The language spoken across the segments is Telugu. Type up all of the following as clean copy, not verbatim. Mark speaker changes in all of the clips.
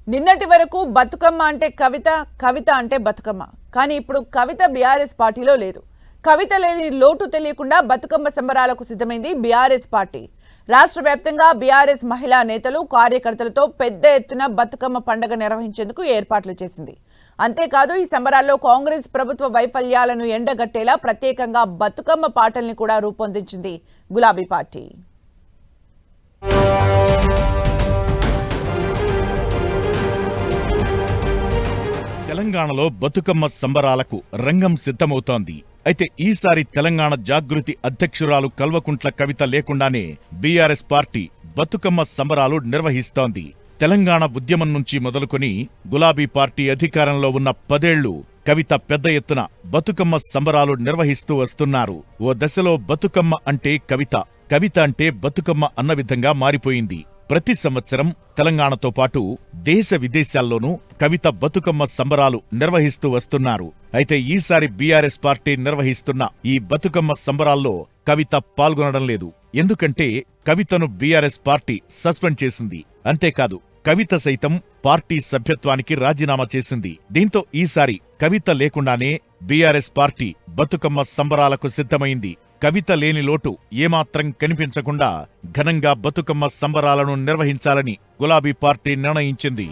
Speaker 1: నిన్నటి వరకు బతుకమ్మ అంటే కవిత, కవిత అంటే బతుకమ్మ. కానీ ఇప్పుడు కవిత బీఆర్ఎస్ పార్టీలో లేదు. కవిత లేని లోటు తెలియకుండా బతుకమ్మ సంబరాలకు సిద్ధమైంది బీఆర్ఎస్ పార్టీ. రాష్ట్ర వ్యాప్తంగా బీఆర్ఎస్ మహిళా నేతలు, కార్యకర్తలతో పెద్ద ఎత్తున బతుకమ్మ పండుగ నిర్వహించేందుకు ఏర్పాట్లు చేసింది. అంతేకాదు ఈ సంబరాల్లో కాంగ్రెస్ ప్రభుత్వ వైఫల్యాలను ఎండగట్టేలా ప్రత్యేకంగా బతుకమ్మ పాటల్ని కూడా రూపొందించింది గులాబీ పార్టీ.
Speaker 2: తెలంగాణలో బతుకమ్మ సంబరాలకు రంగం సిద్ధమవుతోంది. అయితే ఈసారి తెలంగాణ జాగృతి అధ్యక్షురాలు కల్వకుంట్ల కవిత లేకుండానే బీఆర్ఎస్ పార్టీ బతుకమ్మ సంబరాలు నిర్వహిస్తోంది. తెలంగాణ ఉద్యమం నుంచి మొదలుకొని గులాబీ పార్టీ అధికారంలో ఉన్న 10 ఏళ్లు కవిత పెద్ద ఎత్తున బతుకమ్మ సంబరాలు నిర్వహిస్తూ వస్తున్నారు. ఓ దశలో బతుకమ్మ అంటే కవిత, కవిత అంటే బతుకమ్మ అన్న విధంగా మారిపోయింది. ప్రతి సంవత్సరం తెలంగాణతో పాటు దేశ విదేశాల్లోనూ కవిత బతుకమ్మ సంబరాలు నిర్వహిస్తూ వస్తున్నారు. అయితే ఈసారి బీఆర్ఎస్ పార్టీ నిర్వహిస్తున్న ఈ బతుకమ్మ సంబరాల్లో కవిత పాల్గొనడం లేదు. ఎందుకంటే కవితను బీఆర్ఎస్ పార్టీ సస్పెండ్ చేసింది. అంతేకాదు కవిత సైతం పార్టీ సభ్యత్వానికి రాజీనామా చేసింది. దీంతో ఈసారి కవిత లేకుండానే బీఆర్ఎస్ పార్టీ బతుకమ్మ సంబరాలకు సిద్ధమైంది. కవిత లేని లోటు ఏమాత్రం కనిపించకుండా ఘనంగా బతుకమ్మ సంబరాలను నిర్వహించాలని గులాబీ పార్టీ నిర్ణయించింది.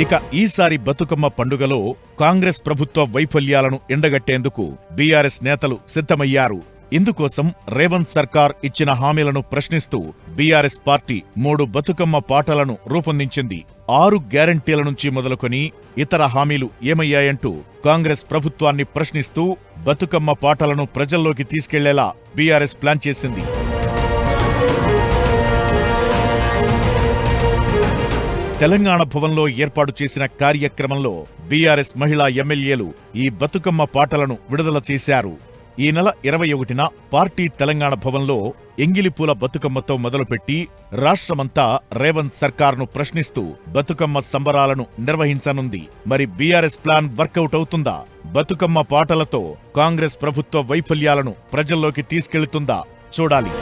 Speaker 2: ఇక ఈసారి బతుకమ్మ పండుగలో కాంగ్రెస్ ప్రభుత్వ వైఫల్యాలను ఎండగట్టేందుకు బీఆర్ఎస్ నేతలు సిద్ధమయ్యారు. ఇందుకోసం రేవంత్ సర్కార్ ఇచ్చిన హామీలను ప్రశ్నిస్తూ బీఆర్ఎస్ పార్టీ 3 బతుకమ్మ పాటలను రూపొందించింది. 6 గ్యారంటీల నుంచి మొదలుకొని ఇతర హామీలు ఏమయ్యాయంటూ కాంగ్రెస్ ప్రభుత్వాన్ని ప్రశ్నిస్తూ బతుకమ్మ పాటలను ప్రజల్లోకి తీసుకెళ్లేలా బీఆర్ఎస్ ప్లాన్ చేసింది. తెలంగాణ భవన్లో ఏర్పాటు చేసిన కార్యక్రమంలో బీఆర్ఎస్ మహిళా ఎమ్మెల్యేలు ఈ బతుకమ్మ పాటలను విడుదల చేశారు. ఈ నెల 21న పార్టీ తెలంగాణ భవన్లో ఎంగిలిపూల బతుకమ్మతో మొదలుపెట్టి రాష్ట్రమంతా రేవంత్ సర్కార్ను ప్రశ్నిస్తూ బతుకమ్మ సంబరాలను నిర్వహించనుంది. మరి బీఆర్ఎస్ ప్లాన్ వర్కౌట్ అవుతుందా? బతుకమ్మ పాటలతో కాంగ్రెస్ ప్రభుత్వ వైఫల్యాలను ప్రజల్లోకి తీసుకెళ్తుందా? చూడాలి.